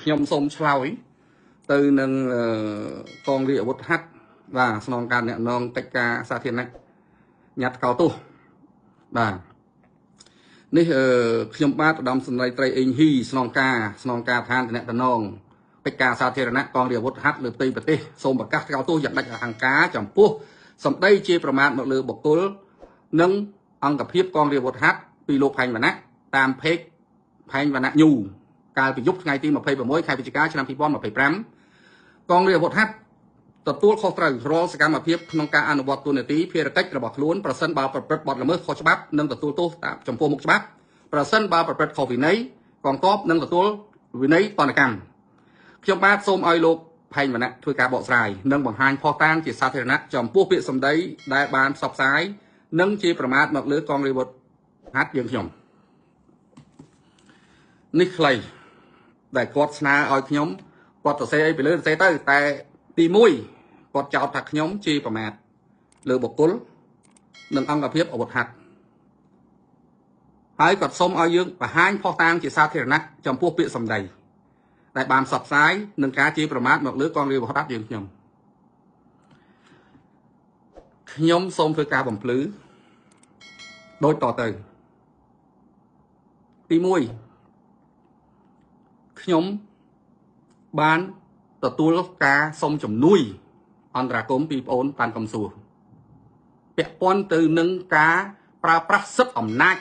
ខ្ញុំសូមឆ្លើយទៅនឹងកងរាជអាវុធហត្ថបាទស្នងការអ្នកនងកិច្ចការសាធារណៈញ៉ាត់កោទោសបាទនេះខ្ញុំបាទឧត្តមសេនីយ៍ត្រីអេងហ៊ីស្នងការឋានតំណងកិច្ចការសាធារណៈកងរាជអាវុធហត្ថលើផ្ទៃប្រទេសសូមប្រកាសកោទោសយ៉ាងដាច់អហង្ការចំពោះសម្ដីជាប្រមាថមកលើបុគ្គលនិងអង្គភាពកងរាជអាវុធហត្ថពីលោកផែងវណ្ណៈតាមเพจផែងវណ្ណៈញូកាលពីយប់ថ្ងៃទី26ខែវិច្ឆិកាឆ្នាំ2025កងរាជអាវុធហត្ថទទួលខុសត្រូវរាល់សកម្មភាពក្នុងការអនុវត្តទូនាទីភារកិច្ចរបស់ខ្លួនប្រសិនបើប្រព្រឹត្តបទល្មើសខុសច្បាប់និងទទួលទោសតាមចំពោះមុខច្បាប់ប្រសិនបើប្រព្រឹត្តខុសវិន័យកងទ័ពនឹងទទួលវិន័យទណ្ឌកម្មខ្ញុំបាទសូមឲ្យលោកផែងវណ្ណៈធ្វើការបកស្រាយនិងបង្ហាញភស្តុតាងជាសាធារណៈចំពោះពាក្យសម្ដីដែលបានផ្សព្វផ្សាយនិងជាប្រមាថមកលើកងរាជអាវុធហត្ថយើងខ្ញុំនេះខ្លីដែលគាត់ស្នើឲ្យខ្ញុំគាត់សរសេរអីពីលើសរសេរទៅតែទី1គាត់ចោទថាខ្ញុំជាប្រមាថលើបុគ្គលនិងអង្គភាពអាវុធហត្ថហើយគាត់សុំឲ្យយើងបង្ហាញភស្តុតាងជាសាធារណៈចំពោះពាក្យសម្ដីដែលបានផ្សព្វផ្សាយនឹងការជាប្រមាថមកលើកងរាជអាវុធហត្ថយើងខ្ញុំសូមធ្វើការបំភ្លឺដូចតទៅទី1ខ្ញុំបានទទួលការសុំជំនួយអន្តរាគមន៍ពីបងប្អូនបានកំសួរពាក់ព័ន្ធទៅនឹងការប្រើប្រាស់សិទ្ធិអំណាច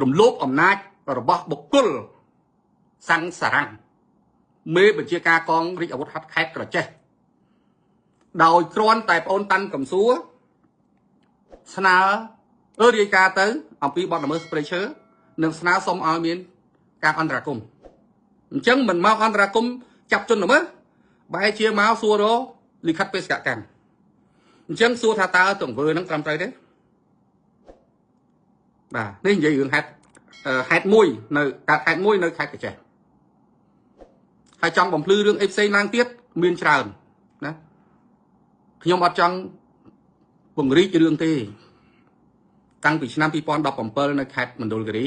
រំលោភអំណាចរបស់បុគ្គលសាំងសារ៉ាំងមេបញ្ជាការកងរាជអាវុធហត្ថខេត្តក្រចេះដោយគ្រាន់តែបងប្អូនតាន់កំសួរស្នើរាយការណ៍ទៅអំពីបទល្មើសព្រៃឈើនិងស្នើសុំឲ្យមានការអន្តរាគមន៍អញ្ចឹងមិនមកអន្តរាគមន៍ចាប់ជនល្មើសបែរជាមកសួររលិខិតបេសកកម្មអញ្ចឹងសួរថាតើទង្វើនឹងត្រឹមត្រូវទេបាទនេះនិយាយរឿងហេតុមួយនៅហេតុមួយនៅខេត្តកញ្ចេះហើយចង់បំភ្លឺរឿងអីផ្សេងឡើងទៀតមានច្រើនណាខ្ញុំអត់ចង់ពង្រីករឿងទេតាំងពីឆ្នាំ2017នៅខេត្តមណ្ឌលគិរី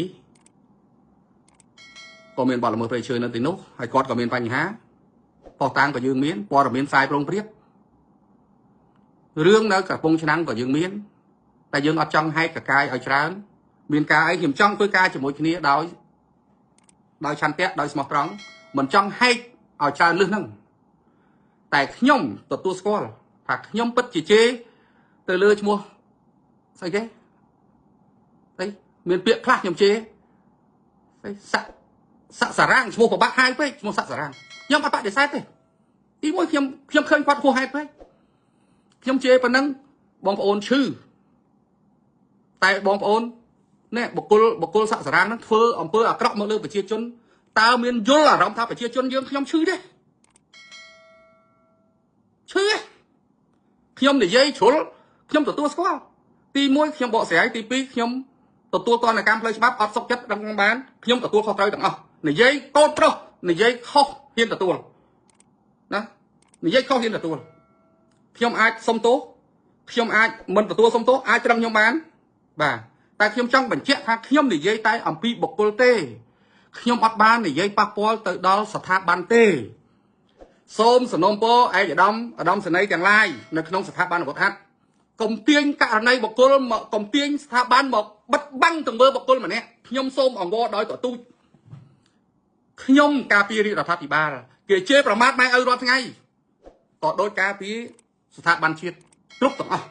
ក៏មានបទល្មើសព្រៃឈើនៅទីនោះហើយគាត់ក៏មានបញ្ហាប៉ុស្តិ៍តាំងក៏យើងមានព័ត៌មានផ្សាយប្រងព្រាតរឿងនៅកំពង់ឆ្នាំងក៏យើងមានតែយើងអត់ចង់ហែកកកាយឲ្យច្រើនមានការអីខ្ញុំចង់ធ្វើការជាមួយគ្នាដោយឆន្ទៈដោយស្មោះត្រង់មិនចង់ហែកឲ្យច្រើនលឹះហ្នឹងតែខ្ញុំទទួលស្គាល់ថាខ្ញុំពិតជាជេរទៅលើឈ្មោះស្អីគេស្អីមានពាក្យខ្លះខ្ញុំជេរស្អីសាក់សារ៉ាំងឈ្មោះប្របាក់ហៅពេកឈ្មោះសាក់សារ៉ាំងខ្ញុំអត់បដិសេធទេទីមួយខ្ញុំឃើញគាត់ហួសហេតុពេកខ្ញុំជេរប៉ុណ្ណឹងបងប្អូនឈឺតែបងប្អូននេះបុគ្គលសាក់សារ៉ាំងហ្នឹងធ្វើអំពើអាក្រក់មកលើប្រជាជនតើមានយល់អារម្មណ៍ថាប្រជាជនយើងខ្ញុំឈឺទេឈឺទេខ្ញុំនិយាយជ្រុលខ្ញុំទទួលស្គាល់ទី1ខ្ញុំបកស្រាយទី2ខ្ញុំទទួលទណ្ឌកម្មផ្លូវច្បាប់អត់សុខចិត្តដឹងបានខ្ញុំទទួលខុសត្រូវទាំងអស់និយាយកូនប្រុសនិយាយខុសហ៊ានទទួលណានិយាយខុសហ៊ានទទួលខ្ញុំអាចសុំទោសខ្ញុំអាចមិនទទួលសុំទោសអាចត្រឹមខ្ញុំបានបាទតែខ្ញុំចង់បញ្ជាក់ថាខ្ញុំនិយាយតែអំពីបុគ្គលទេខ្ញុំអត់បាននិយាយប៉ះពាល់ទៅដល់ស្ថាប័នទេសូមសំណូមពរឯកឧត្តមសេនីយ៍ទាំងឡាយនៅក្នុងស្ថាប័នអាវុធហត្ថកុំទាញករណីបុគ្គលមកកុំទាញស្ថាប័នមកបិទបាំងទង្វើបុគ្គលម្នាក់ខ្ញុំសូមអង្វរដោយទទូចខ្ញុំការពាររាជរដ្ឋាភិបាលគេជេរប្រមាថម៉ែឪរាល់ថ្ងៃក៏ដោយការពារស្ថាប័នជាតិគ្រប់ទាំងអស់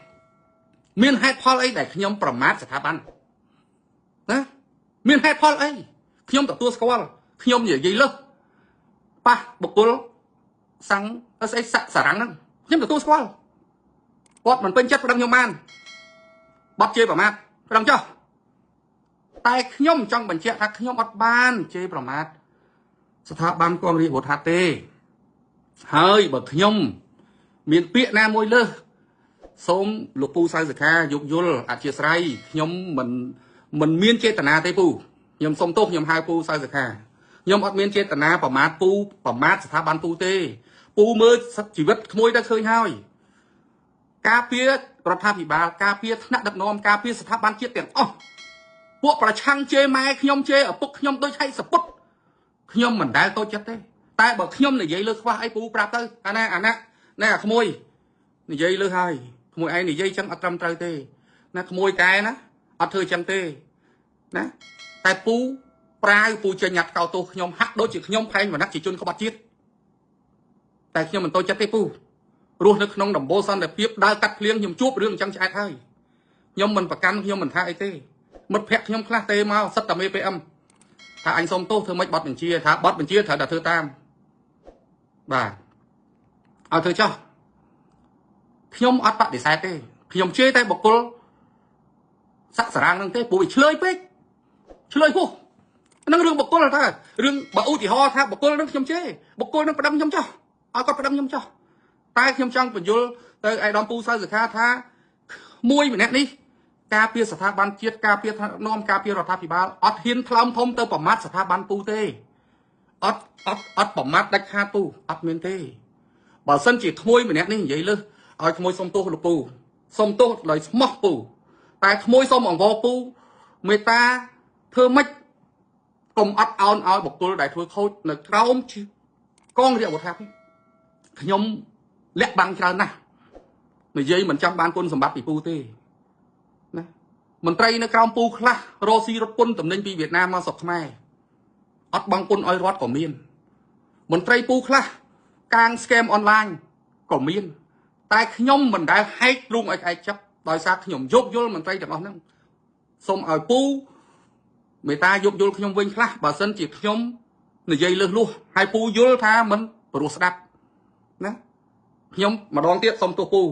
មានហេតុផលអីដែលខ្ញុំប្រមាថស្ថាប័នណាមានហេតុផលអីខ្ញុំទទួលស្គាល់ខ្ញុំនិយាយលើសប៉ះបុគ្គលសាំងស្អីសាក់សារ៉ាំងហ្នឹងខ្ញុំទទួលស្គាល់គាត់មិនពេញចិត្តប្តឹងខ្ញុំបានបត់ជេរប្រមាថប្តឹងចុះតែខ្ញុំចង់បញ្ជាក់ថាខ្ញុំអត់បានជេរប្រមាថស្ថាប័នកងរាជអាវុធហត្ថទេហើយបើខ្ញុំមានពាក្យណាមួយលើសសូមលោកពូសៅសខាយោគយល់អធិស្ឋានខ្ញុំមិនមានចេតនាទេពូខ្ញុំសុំទោសខ្ញុំហៅពូសៅសខាខ្ញុំអត់មានចេតនាប្រមាថពូប្រមាថស្ថាប័នពូទេពូមើលជីវិតក្មួយទៅឃើញហើយការពាររដ្ឋាភិបាលការពារថ្នាក់ដឹកនាំការពារស្ថាប័នជាតិទាំងអស់ពួកប្រឆាំងជេរម៉ែខ្ញុំជេរឪពុកខ្ញុំដូចហៃសពុត ខ្ញុំមិនដែលតូចចិត្តទេតែបើខ្ញុំនិយាយលើខ្វះអីពូប្រាប់ទៅអាណាណែក្មួយនិយាយលើហើយក្មួយឯងនិយាយចឹងអត់ត្រឹមត្រូវទេណាក្មួយកែណាអត់ធ្វើចឹងទេណាតែពូប្រាវពូចេញញត្តិកោតទោសខ្ញុំហាក់ដូចជាខ្ញុំផែងវណ្ណៈជាជនក្បត់ជាតិតែខ្ញុំមិនតូចចិត្តទេពូរស់នៅក្នុងដំបូលសន្តិភាពដើរកាត់ភ្លៀងខ្ញុំជួបរឿងអញ្ចឹងឆ្អែតហើយខ្ញុំមិនប្រកាន់ខ្ញុំមិនថាអីទេមិត្តភក្តិខ្ញុំខ្លះទេមកសិតតែមេ PM ថាអញសុំទោសធ្វើម៉េចបត់បញ្ជាថាបត់បញ្ជាត្រូវតែធ្វើតាមបាទឲ្យធ្វើចោះខ្ញុំអត់បដិសេធទេខ្ញុំជេរតែបុគ្គលសាក់សារាងនឹងទេព្រោះវាឆ្លើយពេកឆ្លើយពោះហ្នឹងរឿងបុគ្គលថារឿងបើឧទាហរណ៍ថាបុគ្គលនឹងខ្ញុំជេរបុគ្គលនឹងប្តឹងខ្ញុំចោះឲ្យគាត់ប្តឹងខ្ញុំចោះតែខ្ញុំចង់បញ្យល់ទៅឯកឧត្តមពូសៅសុខាថាមួយម្នាក់នេះការពារស្ថាប័នជាតិការពារនាំការពាររដ្ឋាភិបាលអត់ហ៊ានថ្លើមធំទៅប្រមាថស្ថាប័នពូទេអត់ប្រមាថដាច់ខាតពូអត់មានទេបើសិនជាក្មួយម្នាក់នេះនិយាយលើសឲ្យក្មួយសុំទោសលោកពូសុំទោសដោយស្មោះពូតែក្មួយសុំអង្វរពូមេត្តាធ្វើម៉េចកុំអត់អោនឲ្យបុគ្គលដែលធ្វើខូចនៅក្រោមកងរាជអាវុធហត្ថខ្ញុំលាក់បាំងច្រើនណាស់និយាយមិនចាំបានគុណសម្បត្តិពីពូទេណាមន្ត្រីនៅក្រោមពូខ្លះរស់ស៊ីរត់ពន្ធតំណែងពីវៀតណាមមកស្រុកខ្មែរអត់បង់ពន្ធឲ្យរដ្ឋក៏មានមន្ត្រីពូខ្លះកាងស្កេមអនឡាញក៏មានតែខ្ញុំមិនដែលហែកទ្រូងឲ្យឯកចាប់ដោយសារខ្ញុំយោគយល់មន្ត្រីទាំងអស់ហ្នឹងសូមឲ្យពូមេត្តាយោគយល់ខ្ញុំវិញខ្លះបើសិនជាខ្ញុំនិយាយលើសលួសហើយពូយល់ថាមិនព្រោះស្ដាប់ណាខ្ញុំម្ដងទៀតសុំទោសពូ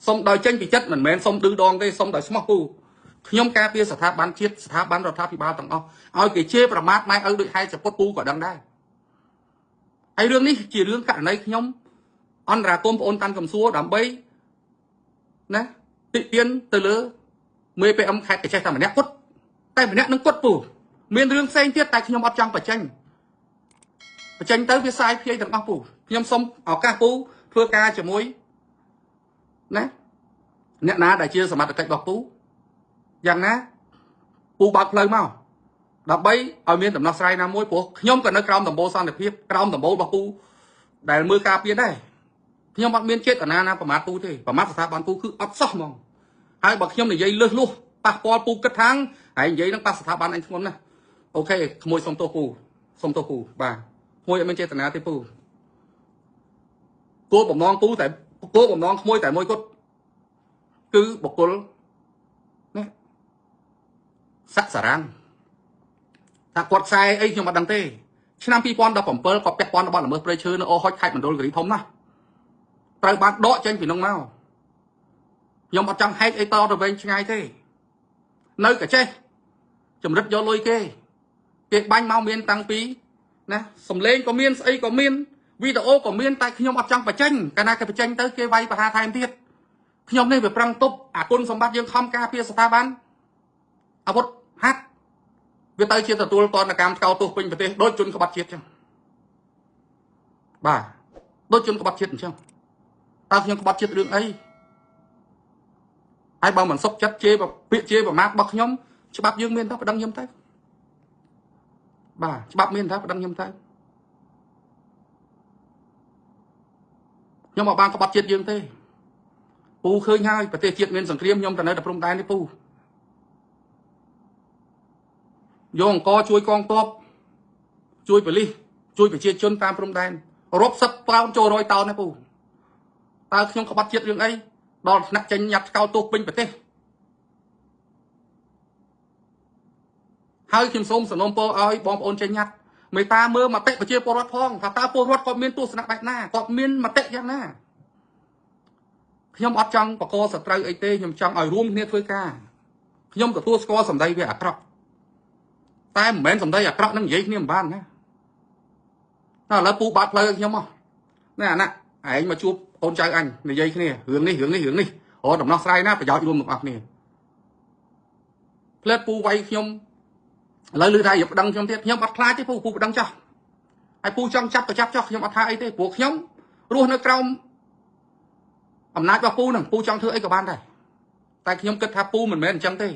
សុំដោយចេញពីចិត្តមិនមែនសុំឌឺដងទេសុំដោយស្មោះពូខ្ញុំការពារស្ថាប័នជាតិស្ថាប័នរដ្ឋាភិបាលទាំងអស់ឲ្យគេជេរប្រមាថម៉ែឪដូចហែកសពុតពូក៏ដឹងដែរហើយរឿងនេះជារឿងករណីខ្ញុំអន្តរាគមបងប្អូនតាន់កំសួរដើម្បីណាតិទៀនទៅលើមេ PM ខេត្តកញ្ចេះតែម្នាក់គាត់តែម្នាក់នឹងគាត់ពូមានរឿងផ្សេងទៀតតែខ្ញុំអត់ចង់បញ្ចេញទៅវាសាយភាយទាំងអស់ពូខ្ញុំសុំឱកាសពូធ្វើការជាមួយណាអ្នកណាដែលជាសមត្ថកិច្ចរបស់ពូយ៉ាងណាពូបើកផ្លូវមកដើម្បីឲ្យមានដំណោះស្រាយណាមួយព្រោះខ្ញុំក៏នៅក្រោមដំបូលសន្តិភាពក្រោមដំបូលរបស់ពូដែលមើលការពារដែរខ្ញុំអត់មានចេតនាណាប្រមាថពូទេប្រមាថស្ថាប័នពូគឺអត់សោះហ្មងហើយបើខ្ញុំនិយាយលើសលួសប៉ះពាល់ពូគិតថាហើយនិយាយនឹងប៉ះស្ថាប័នអញធ្ងន់ណាស់អូខេក្មួយសុំទោសពូបាទក្មួយអត់មានចេតនាទេពូគោលបំណងពូតែគោលបំណងក្មួយតែមួយគត់គឺបុគ្គលនេះសាក់សារាំងថាគាត់ខ្សែអីខ្ញុំអត់ដឹងទេឆ្នាំ2017គាត់ពាក់ព័ន្ធរបស់ល្មើសព្រៃឈើនៅអូហុចខេត្តមណ្ឌលគិរីធំណាស់ត្រូវបានដកចេញពីនោះមកខ្ញុំអត់ចង់ហែកអីតទៅវិញឆ្ងាយទេនៅកញ្ចេះចម្រិតយកលុយគេបាញ់មកមានតាំងពីណាសំលេងក៏មានស្អីក៏មានវីដេអូក៏មានតែខ្ញុំអត់ចង់បញ្ចេញកាលណាគេបញ្ចេញទៅគេវាយប្រហារថែមទៀតខ្ញុំនេះវាប្រឹងទប់អាគុណសម្បត្តិយើងខំការពារស្ថាប័នអាវុធហត្ថវាទៅជាទទួលតនកម្មថ្កោលទោសពេញប្រទេសដូចជនក្បត់ជាតិចឹងបាទដូចជនក្បត់ជាតិអញ្ចឹងតើខ្ញុំក្បត់ជាតិរឿងអីហើយបើមិនសុខចិត្តជេរពាក្យជេរប្រមាថរបស់ខ្ញុំច្បាប់យើងមានតែប្តឹងខ្ញុំទៅបាទច្បាប់មានតែប្តឹងខ្ញុំទៅខ្ញុំមកបានក្បត់ជាតិយើងទេពូឃើញហើយប្រទេសជាតិមានសង្គ្រាមខ្ញុំទៅនៅតែព្រំដែននេះពូយកអង្គជួយកងទ័ពជួយប៉ូលីសជួយប្រជាជនតាមព្រំដែនរាប់សិបតោនចូល100តោនណាពូតើខ្ញុំក្បត់ជាតិរឿងអីដល់ថ្នាក់ចេញញត្តិកោតទោសពេញប្រទេសហើយខ្ញុំសូមសំណូមពរឲ្យបងប្អូនចេញញត្តិមេត្តាមើលមតិប្រជាពលរដ្ឋផងថាតើពលរដ្ឋគាត់មានទស្សនៈបែបណាគាត់មានមតិយ៉ាងណាខ្ញុំអត់ចង់បកកសត្រូវអីទេខ្ញុំចង់ឲ្យរួមគ្នាធ្វើការខ្ញុំទទួលស្គាល់សម្ដីវាអាក្រក់តែមិនមែនសម្ដីអាក្រក់នឹងនិយាយគ្នាមិនបានណាឥឡូវពូបាត់ផ្លូវឲ្យខ្ញុំមកណែអាណាឯងមកជួបអូនចៅអញនិយាយគ្នារឿងនេះអូដំណោះស្រាយណាប្រយោជន៍រួមទាំងអស់គ្នាផ្លែពូវាយខ្ញុំឥឡូវលឺថាយកប្តឹងខ្ញុំទៀតខ្ញុំអត់ខ្លាចទេពូប្តឹងចោះហើយពូចង់ចាប់ក៏ចាប់ចោះខ្ញុំអត់ថាអីទេព្រោះខ្ញុំរស់នៅក្រោមអំណាចរបស់ពូនឹងពូចង់ធ្វើអីក៏បានដែរតែខ្ញុំគិតថាពូមិនមែនអញ្ចឹងទេ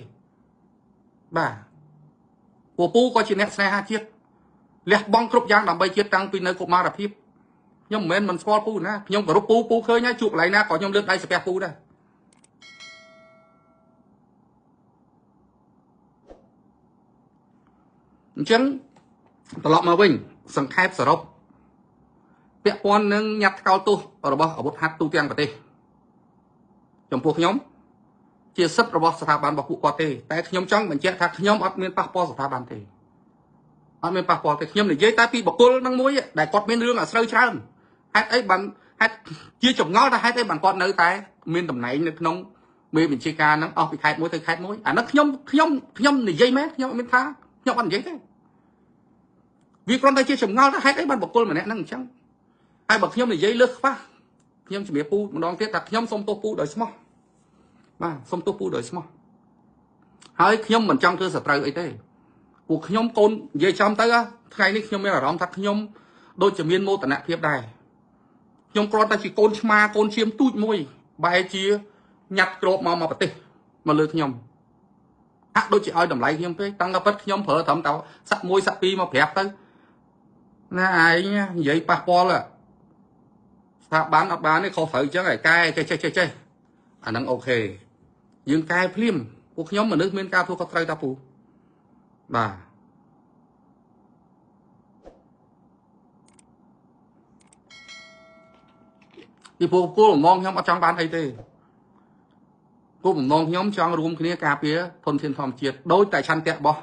បាទព្រោះពូក៏ជាអ្នកស្នេហាជាតិ លះបង់គ្រប់យ៉ាងដើម្បីជាតិតាំងពីនៅកុមារភាពខ្ញុំមិនមែនមិនស្គាល់ពូណាខ្ញុំគោរពពូឃើញហើយជួបកន្លែងណាក៏ខ្ញុំលើកដៃសាពះពូដែរអញ្ចឹងត្រឡប់មកវិញសង្ខេបសរុបពាក់ព័ន្ធនឹងញត្តិថ្កោលទោសរបស់អាវុធហត្ថទូទាំងប្រទេសចំពោះខ្ញុំជាសិទ្ធិរបស់ស្ថាប័នរបស់ពួកគាត់ទេតែខ្ញុំចង់បញ្ជាក់ថាខ្ញុំអត់មានប៉ះពាល់ស្ថាប័នទេអត់មានប៉ះពាល់ទេខ្ញុំនិយាយតែពីបុគ្គលនឹងមួយដែលគាត់មានរឿងអាស្រូវច្រើនហេតុអីបានហេតុជាចម្ងល់ថាហេតុអីបានគាត់នៅតែមានតំណែងនៅក្នុងមេបញ្ជាការហ្នឹងអស់ពីខេត្តមួយទៅខេត្តមួយអានោះខ្ញុំនិយាយមែនខ្ញុំអត់មានថាខ្ញុំអត់និយាយទេវាគ្រាន់តែជាចម្ងល់ថាហេតុអីបានបុគ្គលម្នាក់ហ្នឹងអញ្ចឹងហើយបើខ្ញុំនិយាយលើសខ្វះខ្ញុំជំរាបពូម្ដងទៀតថាខ្ញុំសូមទោសពូដោយស្មោះបាទសូមទោសពូដោយស្មោះហើយខ្ញុំមិនចង់ធ្វើសត្រូវអីទេពួកខ្ញុំកូននិយាយចំទៅថ្ងៃនេះខ្ញុំមានអារម្មណ៍ថាខ្ញុំដូចជាមានមោទនភាពដែរខ្ញុំគ្រាន់តែជាកូនឆ្មាកូនឈាមទូចមួយបែរជាញ៉ាត់ក្របមកប្រទេសមកលើខ្ញុំហាក់ដូចជាឲ្យតម្លៃខ្ញុំពេកតាំងតែពិតខ្ញុំប្រើត្រឹមតែសាក់មួយសាក់ពីរមកប្រាប់ទៅណាឯងនិយាយប៉ះពាល់ស្ថាប័នអត់បានទេខុសត្រូវអញ្ចឹងហើយកែចេះអាហ្នឹងអូខេយើងកែភ្លាមពួកខ្ញុំមនុស្សមានការធ្វើខុសត្រូវតាពូបាទពីពួកគោលបំណងខ្ញុំអត់ចង់បានអីទេគោលបំណងខ្ញុំចង់រួមគ្នាការពារធនធានធម្មជាតិដោយតែឆន្ទៈរបស់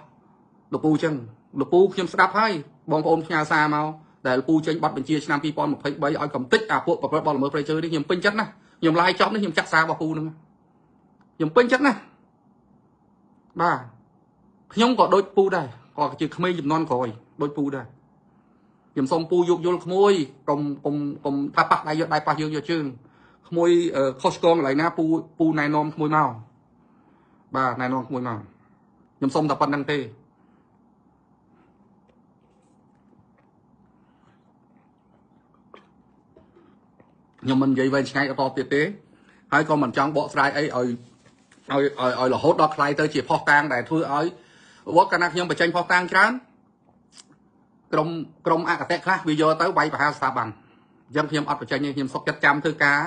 លោកពូអញ្ចឹងលោកពូខ្ញុំស្ដាប់ហើយបងប្អូនផ្ញើសារមកដែលលោកពូចេញប័ណ្ណបញ្ជាឆ្នាំ2023ឲ្យកំទេចអាពួកប្រព្រឹត្តបទល្មើសព្រៃឈើនេះខ្ញុំពេញចិត្តណាខ្ញុំឡាយចប់នេះខ្ញុំចាក់សាររបស់ពូហ្នឹងខ្ញុំពេញចិត្តណាបាទខ្ញុំក៏ដូចពូដែរក៏ជាក្មេងចំនួនក្រោយដូចពូដែរខ្ញុំសូមពូយោគយល់ក្មួយកុំថាប៉ះដៃយកដៃប៉ះយើងយកជើងក្មួយខុសឆ្គងកន្លែងណាពូណែនាំក្មួយមកបាទណែនាំក្មួយមកខ្ញុំសូមតែប៉ុណ្្នឹងទេខ្ញុំមិននិយាយវែងឆ្ងាយបន្តទៀតទេហើយក៏មិនចង់បកស្រាយអីឲ្យរហូតដល់ខ្លាយទៅជាផុសតាងដែលធ្វើឲ្យវត្តកាលណាខ្ញុំបញ្ចេញផុសតាងច្រើនក្រុមអកតេខ្លះវាយកទៅវាយប្រហារស្ថាប័នអញ្ចឹងខ្ញុំអត់បញ្ចេញទេខ្ញុំសុខចិត្តចាំធ្វើការ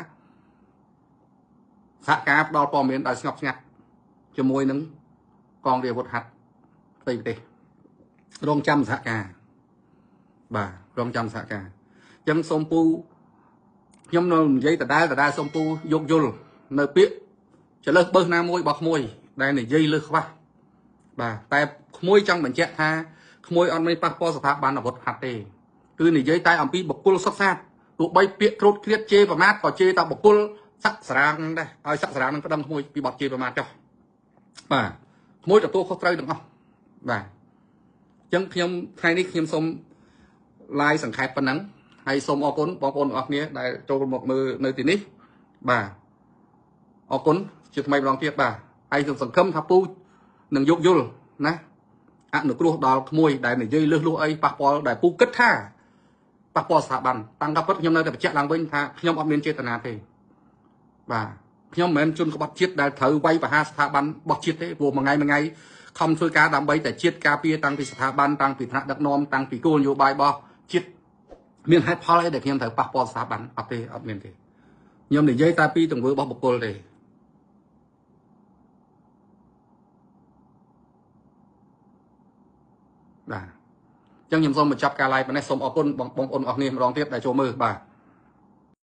សហការផ្ដល់ព័ត៌មានដោយស្ងប់ស្ងាត់ជាមួយនឹងកងរាជអាវុធហត្ថផ្ទៃប្រទេសរងចាំសហការបាទរងចាំសហការអញ្ចឹងសូមពូខ្ញុំនៅនិយាយដដែលសូមពូយោគយល់នៅពាក្យចលើសបើសណាមួយរបស់ក្មួយដែលនិយាយលើសខ្វះបាទតែក្មួយចង់បញ្ជាក់ថាក្មួយអត់មានប៉ះពាល់ស្ថាប័នអាវុធហត្ថទេគឺនិយាយតែអំពីបុគ្គលសុខសាស្ត្រទោះបីពាក្យក្រោតគ្រៀតជេរប្រមាថក៏ជេរតែបុគ្គលស័ក្តិសារាងដែរឲ្យស័ក្តិសារាងនឹងប្តឹងក្មួយពីបទជេរប្រមាថចុះបាទក្មួយទទួលខុសត្រូវទាំងអស់បាទអញ្ចឹងខ្ញុំថ្ងៃនេះខ្ញុំសូមឡាយសង្ខេបប៉ុណ្ណឹងហើយសូមអរគុណបងប្អូនទាំងអស់គ្នាដែលចូលមកមើលនៅទីនេះបាទអរគុណជាថ្មីម្ដងទៀតបាទហើយខ្ញុំសង្ឃឹមថាពូនឹងយោគយល់ណាអនុគ្រោះដល់ក្មួយដែលនិយាយលើសលួសអីប៉ះពាល់ដែលពូគិតថាប៉ះពាល់ស្ថាប័នតាំងតែពិតខ្ញុំនៅតែបញ្ជាក់ឡើងវិញថាខ្ញុំអត់មានចេតនាទេបាទខ្ញុំមិនមែនជនក្បត់ជាតិដែលត្រូវវាយប្រហារស្ថាប័នរបស់ជាតិទេព្រោះមួយថ្ងៃខំធ្វើការដើម្បីតែជាតិការពារតាំងពីស្ថាប័នតាំងពីថ្នាក់ដឹកនាំតាំងពីគោលនយោបាយរបស់ជាតិមានហេតុផលអីដែលខ្ញុំត្រូវប៉ះពាល់ស្ថាប័នអត់ទេអត់មានទេខ្ញុំនិយាយតែពីទង្វើរបស់បុគ្គលទេបាទអញ្ចឹងខ្ញុំសូមបញ្ចប់ការ live ប៉ុណ្ណេះសូមអរគុណបងប្អូនអរគ្នាម្ដងទៀតដែលចូលមើលបាទ